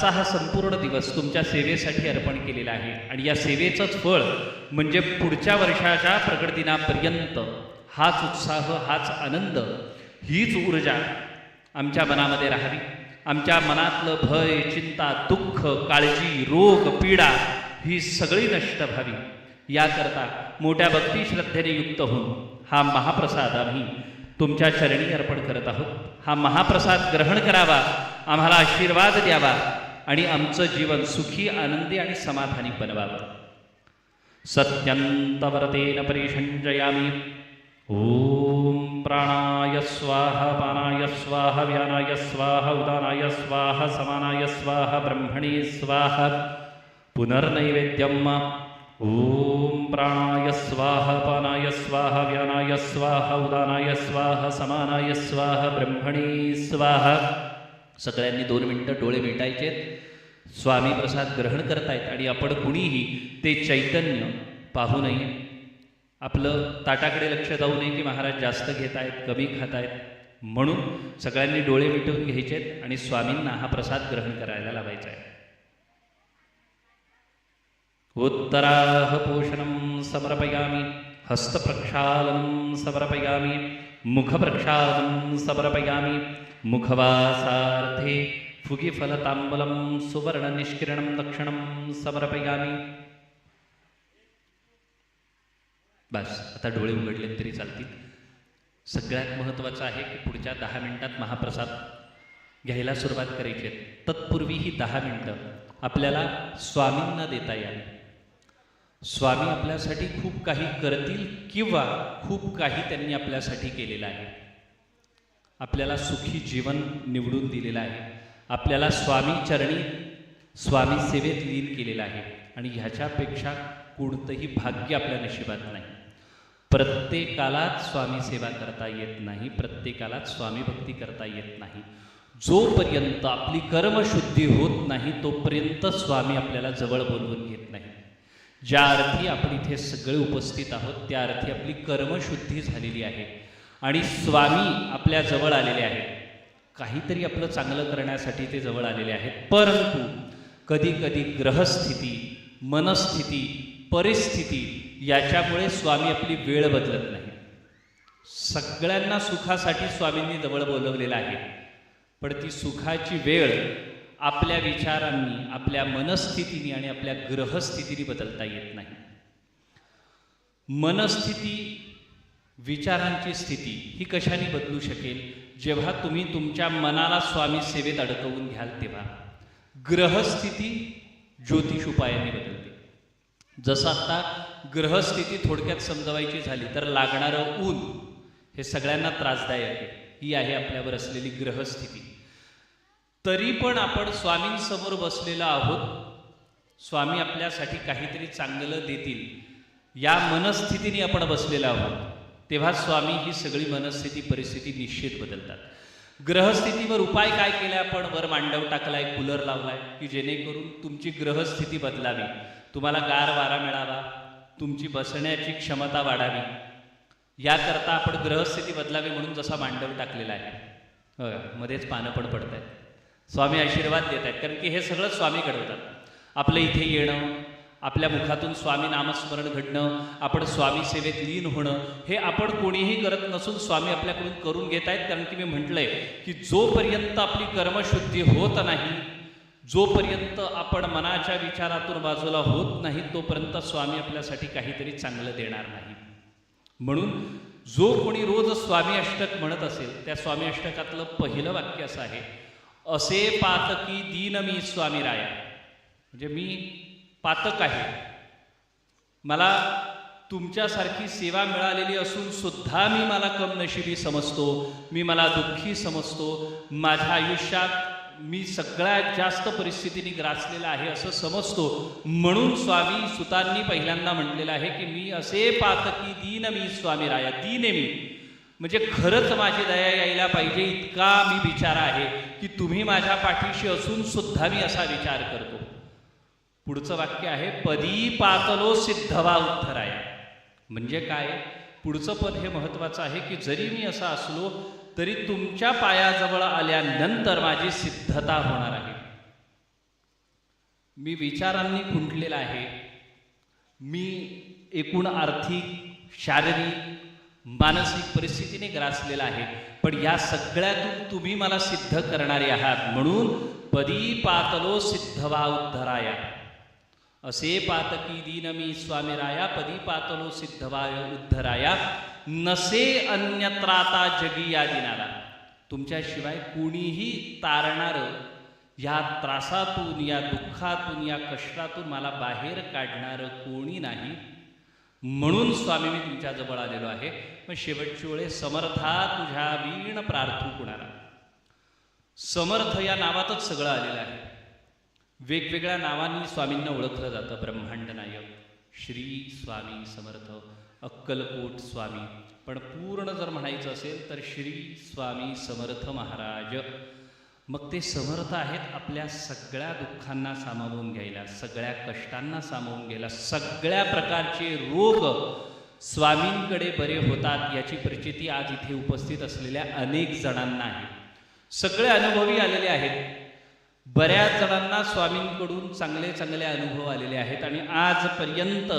हा संपूर्ण दिवस तुमच्या सेवेसाठी अर्पण केलेला आहे आणि या सेवेचंच फळ म्हणजे पुढच्या वर्षाच्या प्रकटदिनापर्यंत हाच उत्साह, हाच आनंद, हीच ऊर्जा आमच्या मनामध्ये राहावी. आमच्या मनातलं भय, चिंता, दुःख, काळजी, रोग, पीडा ही सगळी नष्ट व्हावी. याकरता मोठ्या भक्ती श्रद्धेने युक्त होऊन हा महाप्रसाद आम्ही तुमच्या चरणी अर्पण करत आहोत. हा महाप्रसाद ग्रहण करावा, आम्हाला आशीर्वाद द्यावा आणि आमचं जीवन सुखी, आनंदी आणि समाधानी बनवावं. सत्यंतवरतेन परिषंजयामि. ओम प्राणाय स्वाहा, पानाय स्वाहा, व्यानाय स्वाहा, उदानाय स्वाहा, समानाय स्वाहा, ब्रह्मणे स्वाहा. पुनर्नैवेद्यम. ओम प्राणाय स्वाहा, पानाय स्वाहा, व्यानाय स्वाहा, उदानाय स्वाहा, समानाय स्वाहा, ब्रह्मणे स्वाहा. सगळ्यांनी 2 मिनिटं डोळे मिटायचे. स्वामी प्रसाद ग्रहण करतायत आणि आपण कुणीही ते चैतन्य पाहू नये. आपलं ताटाकडे लक्ष जाऊ नये की महाराज जास्त घेत आहेत, कमी खात आहेत. म्हणून सगळ्यांनी डोळे मिटवून घ्यायचेत आणि स्वामींना हा प्रसाद ग्रहण करायला लावायचा आहे. उत्तराह पोषणं समर्पयामि, हस्तप्रक्षालनं समर्पयामि, मुखप्रक्षालनं समर्पयामि. मुखवासार्थे फुगिफलताम्बूलं सुवर्णनिष्किरणं दक्षिणं समर्पयामि. बस, आता डोळे उघडले तरी चालतील. सगळ्यात महत्त्वाचं आहे की पुढच्या 10 मिनिटात महाप्रसाद घ्यायला सुरुवात करायची आहे. तत्पूर्वी ही 10 मिनिटं आपल्याला स्वामींना देता यावी. स्वामी आपल्यासाठी खूप काही करतील किंवा खूप काही त्यांनी आपल्यासाठी केलेलं आहे. आपल्याला सुखी जीवन निवडून दिलेलं आहे. आपल्याला स्वामी चरणी, स्वामी सेवेत लीन केलेलं आहे आणि ह्याच्यापेक्षा कोणतंही भाग्य आपल्या नशिबात नाही. प्रत्येकालाच स्वामी सेवा करता येत नाही, प्रत्येकालाच स्वामी भक्ती करता येत नाही. जोपर्यंत आपली कर्मशुद्धी होत नाही तोपर्यंत स्वामी आपल्याला जवळ बोलवून घेत नाही. ज्या अर्थी आपण इथे सगळे उपस्थित आहोत त्या अर्थी आपली कर्मशुद्धी झालेली आहे आणि स्वामी आपल्या जवळ आलेले आहेत. काहीतरी आपलं चांगलं करण्यासाठी ते जवळ आलेले आहेत. परंतु कधी कधी ग्रहस्थिती, मनस्थिती, परिस्थिती याच्यामुळे स्वामी आपली वेळ बदलत नाही. सगळ्यांना सुखासाठी स्वामींनी जवळ बोलवलेलं आहे, पण ती सुखाची वेळ आपल्या विचारांनी, आपल्या मनस्थितीने आणि आपल्या ग्रहस्थितीने बदलता येत नाही. मनस्थिती, विचारांची स्थिती ही कशाने बदलू शकेल? जेव्हा तुम्ही तुमच्या मनाला स्वामी सेवेत अडकवून घ्याल तेव्हा. ग्रहस्थिती ज्योतिष उपायाने बदलते. जसं आता ग्रहस्थिती थोडक्यात समजवायची झाली तर लागणारं ऊन हे सगळ्यांना त्रासदायक आहे. ही आहे आपल्यावर असलेली ग्रहस्थिती. तरी पण आपण स्वामींसमोर बसलेलो आहोत. स्वामी आपल्यासाठी काहीतरी चांगलं देतील या मनस्थितीने आपण बसलेलो आहोत. तेव्हा स्वामी ही सगळी मनस्थिती, परिस्थिती निश्चित बदलतात. ग्रहस्थितीवर उपाय काय केला आपण? वर मांडव टाकलाय, कूलर लावलाय की जेणेकरून तुमची ग्रहस्थिती बदलावी, तुम्हाला गार वारा मिळावा, तुमची बसण्याची क्षमता वाढावी. याकरता आपण ग्रहस्थिती बदलावी म्हणून जसा मांडव टाकलेला आहे. मध्येच पानं पण पडत आहेत. स्वामी आशीर्वाद देत आहेत कारण की हे सगळं स्वामी घडवतात. आपलं इथे येणं, आपल्या मुखातून स्वामी नामस्मरण घडणं, आपण स्वामी सेवेत लीन होणं हे आपण कोणीही करत नसून स्वामी आपल्याकडून करून घेत आहेत. कारण की मी म्हटलंय की जोपर्यंत आपली कर्मशुद्धी होत नाही, जोपर्यंत आपण मनाच्या विचारातून बाजूला होत नाही तोपर्यंत स्वामी आपल्यासाठी काहीतरी चांगलं देणार नाही. म्हणून जो कोणी रोज स्वामी अष्टक म्हणत असेल त्या स्वामी अष्टकातलं पहिलं वाक्य असं आहे, असे पातकी दीन मी स्वामी राया. म्हणजे मी पातक आहे, मला तुमच्यासारखी सेवा मिळालेली असून सुद्धा मी मला कमनशिबी समजतो, मी मला दुःखी समजतो, माझ्या आयुष्यात मी सगळ्यात जास्त परिस्थितीने ग्रासलेला आहे असं समजतो. म्हणून स्वामी सुतांनी पहिल्यांदा म्हटलेलं आहे की मी असे पातकी दीन मी स्वामी राया. दीन आहे मी म्हणजे खरंच माझी दया यायला पाहिजे इतका मी विचार आहे की तुम्ही माझ्या पाठीशी असून सुद्धा मी असा विचार करतो. पुढचं वाक्य आहे, पदी पातलो सिद्धवा उत्तराया. म्हणजे काय? पुढचं पद हे महत्त्वाचं आहे की जरी मी असा असलो तरी तुमच्या पायाजवळ आल्यानंतर माझी सिद्धता होणार आहे. मी विचारांनी खुंटलेला आहे, मी एकूण आर्थिक, शारीरिक, मानसिक परिस्थितीने ग्रासलेला आहे, पण या सगळ्यातून तुम्ही मला सिद्ध करणारे आहात. म्हणून पदी पातलो सिद्धवा उद्धराया, असे पातकी दीन मी स्वामीराया, पदी पातलो सिद्धवाय उद्धराया, नसे अन्यत्राता जगी या दिनाला. तुमच्याशिवाय कोणीही तारणारं, या त्रासातून, या दुःखातून, या कष्टातून मला बाहेर काढणारं कोणी नाही. म्हणून स्वामी मी तुमच्याजवळ आलेलो आहे. पण शेवटची वेळे समर्था तुझ्या वीण प्रार्थू कुणाला. समर्थ या नावातच सगळं आलेलं आहे. वेगवेगळ्या नावांनी स्वामींना ओळखलं जातं. ब्रह्मांड नायक, श्री स्वामी समर्थ, अक्कलकोट स्वामी. पण पूर्ण जर म्हणायचं असेल तर श्री स्वामी समर्थ महाराज. मग ते समर्थ आहेत आपल्या सगळ्या दुःखांना सामावून घ्यायला, सगळ्या कष्टांना सामावून घ्यायला. सगळ्या प्रकारचे रोग स्वामींकडे बरे होतात याची प्रचिती आज इथे उपस्थित असलेल्या अनेक जणांना आहे. सगळे अनुभवी आलेले आहेत. बऱ्याच जणांना स्वामींकडून चांगले चांगले अनुभव आलेले आहेत आणि आजपर्यंत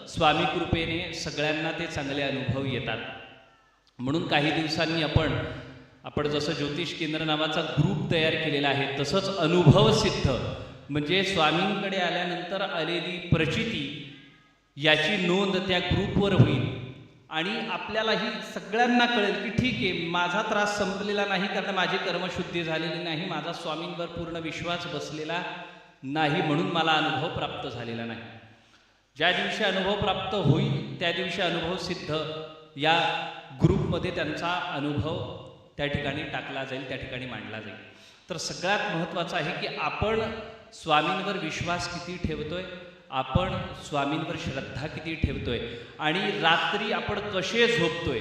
स्वामी कृपेने सगळ्यांना ते चांगले अनुभव येतात. म्हणून काही दिवसांनी आपण जसं ज्योतिष केंद्र नावाचा ग्रुप तयार केलेला आहे, तसंच अनुभव सिद्ध म्हणजे स्वामींकडे आल्यानंतर आलेली प्रचिती याची नोंद त्या ग्रुपवर होईल आणि आपल्यालाही सगळ्यांना कळेल की ठीक आहे, माझा त्रास संपलेला नाही, कारण माझी कर्मशुद्धी झालेली नाही, माझा स्वामींवर पूर्ण विश्वास बसलेला नाही, म्हणून मला अनुभव प्राप्त झालेला नाही. ज्या दिवशी अनुभव प्राप्त होईल त्या दिवशी अनुभव सिद्ध या ग्रुपमध्ये त्यांचा अनुभव त्या ठिकाणी टाकला जाईल, त्या ठिकाणी मांडला जाईल. तर सगळ्यात महत्त्वाचं आहे की आपण स्वामींवर विश्वास किती ठेवतोय, आपण स्वामींवर श्रद्धा किती ठेवतोय आणि रात्री आपण कसे झोपतोय.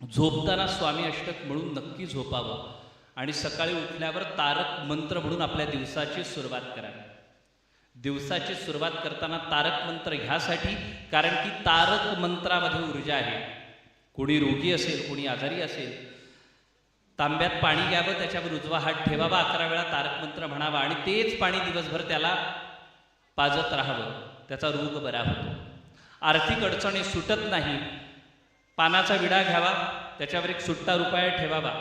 झोपताना स्वामी अष्टक म्हणून नक्की झोपावं आणि सकाळी उठल्यावर तारक मंत्र म्हणून आपल्या दिवसाची सुरुवात करावी. दिवसाची सुरुवात करताना तारक मंत्र ह्यासाठी, कारण की तारक मंत्रामध्ये ऊर्जा आहे. कोणी रोगी असेल, कोणी आजारी असेल, तांब्यात पाणी घ्यावं, त्याच्यावर उजवा हात ठेवावा, 11 वेळा तारक मंत्र म्हणावा आणि तेच पाणी दिवसभर त्याला पाजत राहावं, त्याचा रोग बरा होतो. आर्थिक अडचणी सुटत नाही. पानाचा विडा घ्यावा, त्याच्यावर एक सुट्टा रुपया ठेवावा,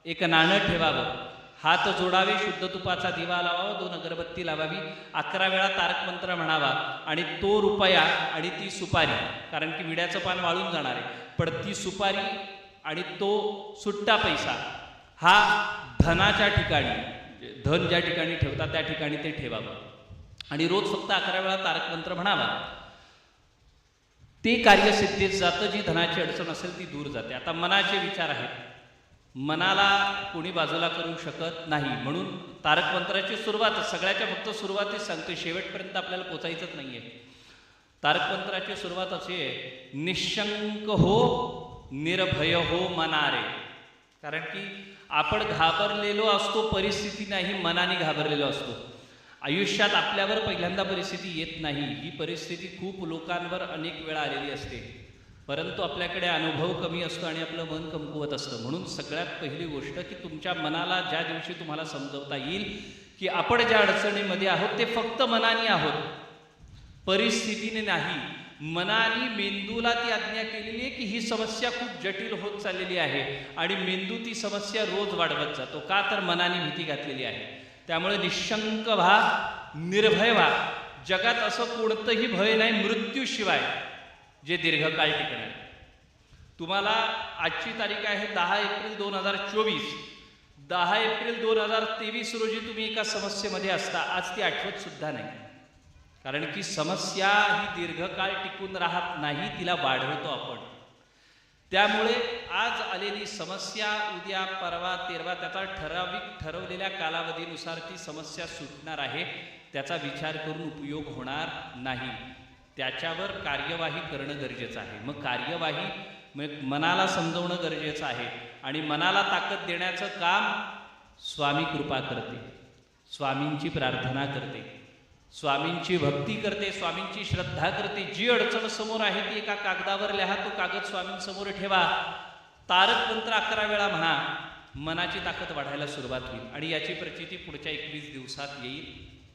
एक नाणं ठेवावं, हात जोडावे, शुद्ध तुपाचा दिवा लावावा, 2 अगरबत्ती लावावी, 11 वेळा तारक मंत्र म्हणावा आणि तो रुपया आणि ती सुपारी, कारण की विड्याचं पान वाळून जाणार आहे, पण ती सुपारी आणि तो सुट्टा पैसा हा धनाच्या ठिकाणी, धन ज्या ठिकाणी ठेवतात त्या ठिकाणी ते ठेवावं आणि रोज फक्त 11 वेळा तारक मंत्र म्हणावा. ते कार्यसिद्धीत जातं. जी धनाची अडचण असेल ती दूर जाते. आता मनाचे विचार आहेत, मनाला कोणी बाजूला करू शकत नाही, म्हणून तारक मंत्राची सुरुवात सगळ्याच्या फक्त सुरुवातीच सांगतोय, शेवटपर्यंत आपल्याला पोचायचंच नाहीये. तारक मंत्राची सुरुवात अशी आहे, निशंक हो निर्भय हो मनारे. कारण की आपण घाबरलेलो असतो, परिस्थिती नाही, मनाने घाबरलेलो असतो. आयुष्यात आपल्यावर पहिल्यांदा परिस्थिती येत नाही, ही परिस्थिती खूप लोकांवर अनेक वेळा आलेली असते, परंतु आपल्याकडे अनुभव कमी असतो आणि आपलं मन कमकुवत असतं. म्हणून सगळ्यात पहिली गोष्ट की तुमच्या मनाला ज्या दिवशी तुम्हाला समजवता येईल की आपण ज्या अडचणीमध्ये आहोत ते फक्त मनाने आहोत, परिस्थितीने नाही. मनाने मेंदूला ती आज्ञा केलेली आहे की ही समस्या खूप जटिल होत चाललेली आहे आणि मेंदू ती समस्या रोज वाढवत जातो. का तर मनाने भीती घातलेली आहे. त्यामुळे निशंक व्हा, निर्भय व्हा. जगात असं कोणतंही भय नाही मृत्यूशिवाय जे दीर्घकाळ टिकणार. तुम्हाला आजची तारीख आहे 10 एप्रिल 2024. 10 एप्रिल 2023 रोजी तुम्ही एका समस्येमध्ये असता, आज ती आठवत सुद्धा नाही. कारण की समस्या ही दीर्घकाळ टिकून राहत नाही, तिला वाढवतो आपण. त्यामुळे आज आलेली समस्या उद्या, परवा, तेरवा त्याचा ठरवलेल्या कालावधीनुसार ती समस्या सुटणार आहे. त्याचा विचार करून उपयोग होणार नाही. त्याच्यावर कार्यवाही करणं गरजेचं आहे. मग कार्यवाही मनाला समजवणं गरजेचं आहे आणि मनाला ताकद देण्याचं काम स्वामी कृपा करते, स्वामींची प्रार्थना करते, स्वामींची भक्ती करते, स्वामींची श्रद्धा करते. जी अडचण समोर आहे ती एका कागदावर लिहा, तो कागद स्वामींसमोर ठेवा, तारक मंत्र 11 वेळा म्हणा, मनाची ताकद वाढायला सुरुवात होईल आणि याची प्रचिती पुढच्या 21 दिवसात येईल.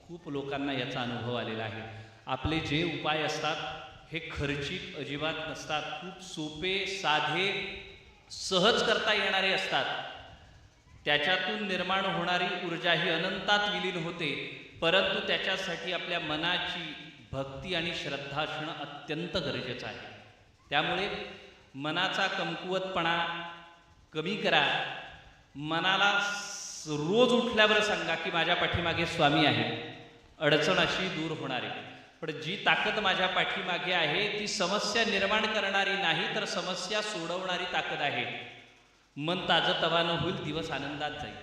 खूप लोकांना याचा अनुभव आलेला आहे. आपले जे उपाय असतात हे खर्चिक अजिबात नसतात, खूप सोपे, साधे, सहज करता येणारे असतात. त्याच्यातून निर्माण होणारी ऊर्जा ही अनंतात विलीन होते, परंतु त्याच्यासाठी आपल्या मनाची भक्ती आणि श्रद्धा असणं अत्यंत गरजेचं आहे. त्यामुळे मनाचा कमकुवतपणा कमी करा. मनाला रोज उठल्यावर सांगा की माझ्या पाठीमागे स्वामी आहे, अडचण अशी दूर होणार आहे. पण जी ताकद माझ्या पाठीमागे आहे ती समस्या निर्माण करणारी नाही, तर समस्या सोडवणारी ताकद आहे. मन ताजतवानं होईल, दिवस आनंदात जाईल.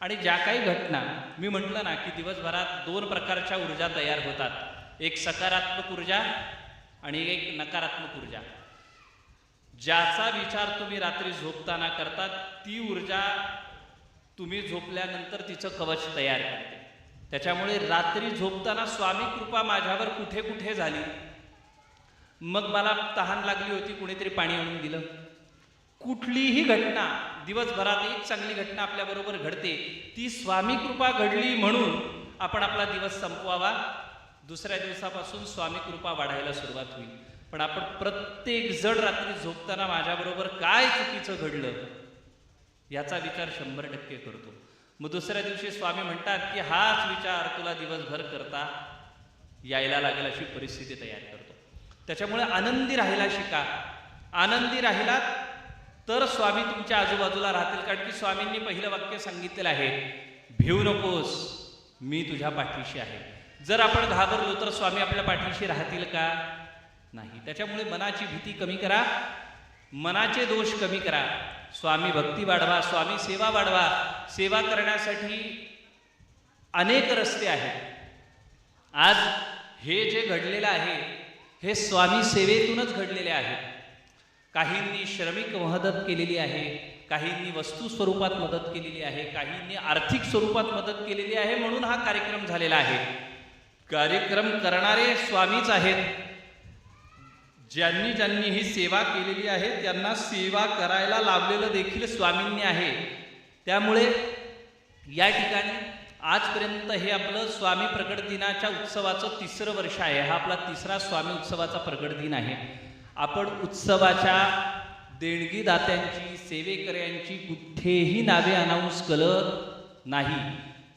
आणि ज्या काही घटना मी म्हटलं ना की दिवसभरात 2 प्रकारच्या ऊर्जा तयार होतात, एक सकारात्मक ऊर्जा आणि एक नकारात्मक ऊर्जा. ज्याचा विचार तुम्ही रात्री झोपताना करतात ती ऊर्जा तुम्ही झोपल्यानंतर तिचं कवच तयार करते. त्याच्यामुळे रात्री झोपताना स्वामी कृपा माझ्यावर कुठे कुठे झाली, मग मला तहान लागली होती, कुणीतरी पाणी आणून दिलं. कुठलीही घटना दिवसभरात एक चांगली घटना आपल्याबरोबर घडते, ती स्वामी कृपा घडली म्हणून आपण आपला दिवस संपवावा. दुसऱ्या दिवसापासून स्वामी कृपा वाढायला सुरुवात होईल. पण आपण प्रत्येक जण रात्री झोपताना माझ्याबरोबर काय चुकीचं घडलं याचा विचार 100% करतो. मग दुसऱ्या दिवशी स्वामी म्हणतात की हाच विचार तुला दिवसभर करता यायला लागेल, अशी परिस्थिती तयार करतो. त्याच्यामुळे आनंदी राहायला शिका. आनंदी राहिलात तर स्वामी तुमच्या आजूबाजूला राहतील. कारण की स्वामींनी पहिलं वाक्य सांगितलेलं आहे, भिवू नकोस, मी तुझ्या पाठीशी आहे. जर आपण घाबरलो तर स्वामी आपल्या पाठीशी राहतील का? नाही. त्याच्यामुळे मनाची भीती कमी करा, मनाचे दोष कमी करा, स्वामी भक्ती वाढवा, स्वामी सेवा वाढवा. सेवा करण्यासाठी अनेक रस्ते आहेत. आज हे जे घडलेलं आहे हे स्वामी सेवेतूनच घडलेले आहे. काहींनी श्रमिक मदत केलेली आहे, काहींनी वस्तू स्वरूपात मदत केलेली आहे, काहींनी आर्थिक स्वरूपात मदत केलेली आहे, म्हणून हा कार्यक्रम झालेला आहे. कार्यक्रम करणारे स्वामीच आहेत. ज्यांनी ज्यांनी ही सेवा केलेली आहे त्यांना सेवा करायला लावलेलं देखील स्वामींनी आहे. त्यामुळे या ठिकाणी आजपर्यंत हे आपलं स्वामी प्रकट दिनाच्या उत्सवाचं 3रं वर्ष आहे. हा आपला 3रा स्वामी उत्सवाचा प्रकट दिन आहे. आपण उत्सवाच्या देणगीदात्यांची, सेवेकऱ्यांची कुठेही नावे अनाऊन्स करत नाही.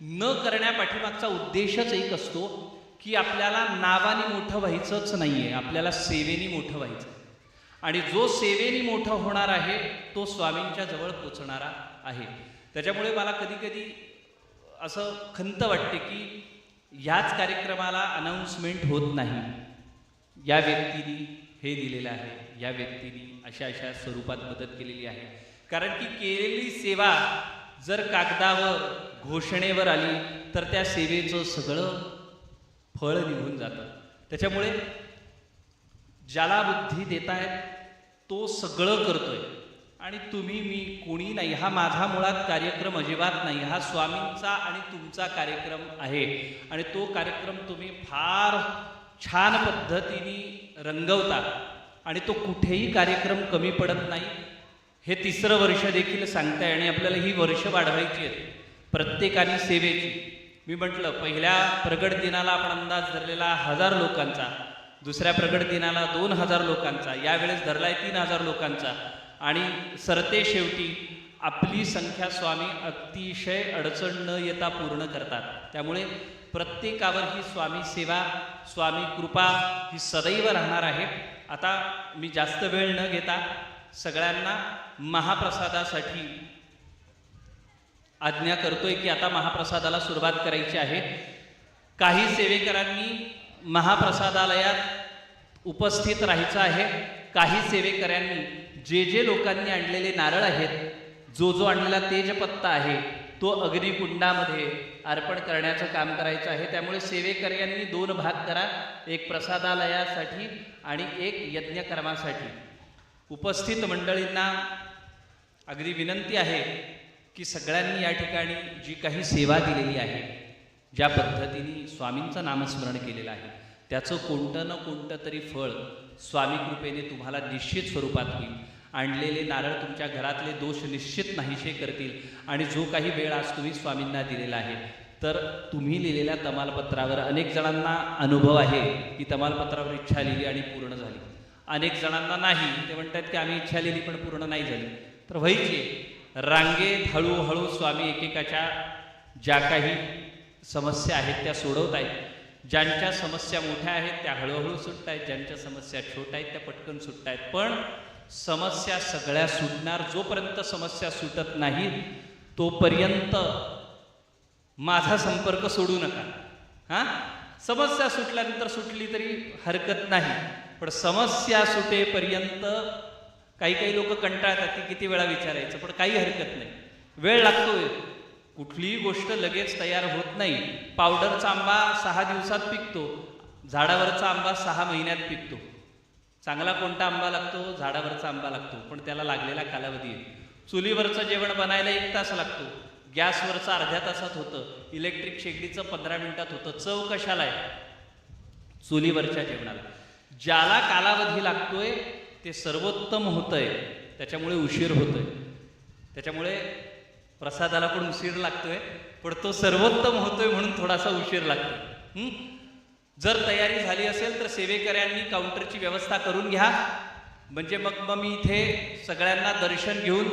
न करण्यापाठीमागचा उद्देशच एक असतो की आपल्याला नावाने मोठं व्हायचंच नाहीये, आपल्याला सेवेनी मोठं व्हायचं. आणि जो सेवेनी मोठं होणार आहे तो स्वामींच्या जवळ पोचणारा आहे. त्याच्यामुळे मला कधी कधी असं खंत वाटते की ह्याच कार्यक्रमाला अनाऊन्समेंट होत नाही. या व्यक्तीने हे दिलेलं आहे, या व्यक्तीने अशा अशा स्वरूपात मदत केलेली आहे. कारण की केलेली सेवा जर कागदावर, घोषणेवर आली तर त्या सेवेचं सगळं फळ निघून जातं. त्याच्यामुळे ज्याला बुद्धी देतायत तो सगळं करतोय आणि तुम्ही, मी, कोणी नाही. हा माझा मुळात कार्यक्रम अजिबात नाही, हा स्वामींचा आणि तुमचा कार्यक्रम आहे. आणि तो कार्यक्रम तुम्ही फार छान पद्धतीने रंगवता आणि तो कुठेही कार्यक्रम कमी पडत नाही. हे 3रं वर्ष देखील सांगताय आणि आपल्याला ही वर्ष वाढवायची आहेत प्रत्येकाने सेवेची. मी म्हटलं पहिल्या प्रगट दिनाला आपण अंदाज धरलेला 1000 लोकांचा, दुसऱ्या प्रगट दिनाला 2000 लोकांचा, यावेळेस धरलाय 3000 लोकांचा. आणि सरते शेवटी आपली संख्या स्वामी अतिशय अडचण न येता पूर्ण करतात. त्यामुळे प्रत्येकावर ही स्वामी सेवा, स्वामी कृपा ही सदैव राहणार आहे. आता मी जास्त वेळ न घेता सगळ्यांना महाप्रसादासाठी आज्ञा करतोय की आता महाप्रसादाला सुरुवात करायची आहे. काही सेवेकरांनी महाप्रसादालयात उपस्थित राहायचं आहे. काही सेवेकऱ्यांनी जे जे लोकांनी आणलेले नारळ आहेत, जो जो आणलेला तेजपत्ता आहे तो अग्निकुंडामध्ये अर्पण करण्याचं काम करायचं आहे. त्यामुळे सेवेकऱ्यांनी 2 भाग करा, एक प्रसादालयासाठी आणि एक यज्ञकर्मासाठी. उपस्थित मंडळींना अगदी विनंती आहे की सगळ्यांनी या ठिकाणी जी काही सेवा दिलेली आहे, ज्या पद्धतीने स्वामींचं नामस्मरण केलेलं आहे, त्याचं कोणतं न कोणतं तरी फळ स्वामी कृपेने तुम्हाला निश्चित स्वरूपात होईल. आणलेले नारळ तुमच्या घरातले दोष निश्चित नाहीसे करतील आणि जो काही वेळ आज तुम्ही स्वामींना दिलेला आहे तर तुम्ही लिहिलेल्या तमालपत्रावर अनेक जणांना अनुभव आहे की तमालपत्रावर इच्छा लिहिली आणि पूर्ण झाली, अनेक जणांना नाही, ते म्हणतात की आम्ही इच्छा लिहिली पण पूर्ण नाही झाली. तर व्हायची रांगेत हळूहळू स्वामी एकेकाच्या ज्या काही समस्या आहेत त्या सोडवत आहेत. ज्यांच्या समस्या मोठ्या आहेत त्या हळूहळू सुटत आहेत, ज्यांच्या समस्या छोट्या आहेत त्या पटकन सुटत आहेत. पण समस्या सगळ्या सुटणार. जोपर्यंत समस्या सुटत नाहीत तोपर्यंत माझा संपर्क सोडू नका. हां, समस्या सुटल्यानंतर सुटली तरी हरकत नाही, पण समस्या सुटेपर्यंत काही काही लोक कंटाळतात की किती वेळा विचारायचं, पण काही हरकत नाही. वेळ लागतोय. कुठलीही गोष्ट लगेच तयार होत नाही. पावडरचा आंबा 6 दिवसात पिकतो, झाडावरचा आंबा 6 महिन्यात पिकतो. चांगला कोणता आंबा लागतो? झाडावरचा आंबा लागतो, पण त्याला लागलेला कालावधी आहे. चुलीवरचं जेवण बनायला 1 तास लागतो, गॅसवरचं अर्ध्या तासात होतं, इलेक्ट्रिक शेगडीचं 15 मिनिटात होतं. चव कशाला आहे? चुलीवरच्या जेवणाला. ज्याला कालावधी लागतोय ते सर्वोत्तम होतंय, त्याच्यामुळे उशीर होतोय. त्याच्यामुळे प्रसादाला पण उशीर लागतोय, पण तो सर्वोत्तम होतोय म्हणून थोडासा उशीर लागतो. जर तयारी झाली असेल तर सेवेकऱ्यांनी काउंटरची व्यवस्था करून घ्या, म्हणजे मग मी इथे सगळ्यांना दर्शन घेऊन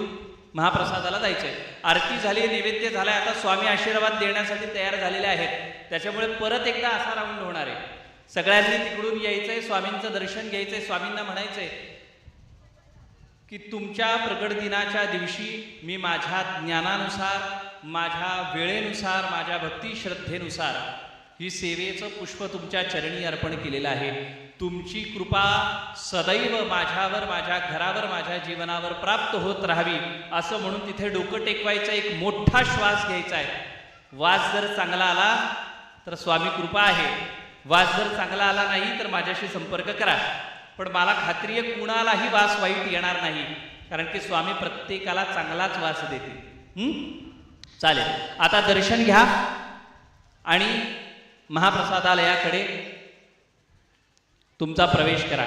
महाप्रसादाला जायचंय. आरती झाली, नैवेद्य झालाय, आता स्वामी आशीर्वाद देण्यासाठी तयार झालेले आहेत. त्याच्यामुळे परत एकदा असा राऊंड होणार आहे. सगळ्यांनी तिकडून यायचंय, स्वामींचं दर्शन घ्यायचंय, स्वामींना म्हणायचंय की तुमच्या प्रगट दिनाच्या दिवशी मी माझ्या ज्ञानानुसार, माझ्या वेळेनुसार, माझ्या भक्ती श्रद्धेनुसार ही सेवेचं पुष्प तुमच्या चरणी अर्पण केलेलं आहे. तुमची कृपा सदैव माझ्यावर, माझ्या घरावर, माझ्या जीवनावर प्राप्त होत राहावी असं म्हणून तिथे डोकं टेकवायचं, एक मोठा श्वास घ्यायचा आहे. वास जर चांगला आला तर स्वामी कृपा आहे, वास जर चांगला आला नाही तर माझ्याशी संपर्क करा. पण मला खात्री आहे कुणालाही वास वाईट येणार नाही, कारण की स्वामी प्रत्येकाला चांगलाच वास देते. चालेल, आता दर्शन घ्या आणि महाप्रसादालयाकडे तुमचा प्रवेश करा.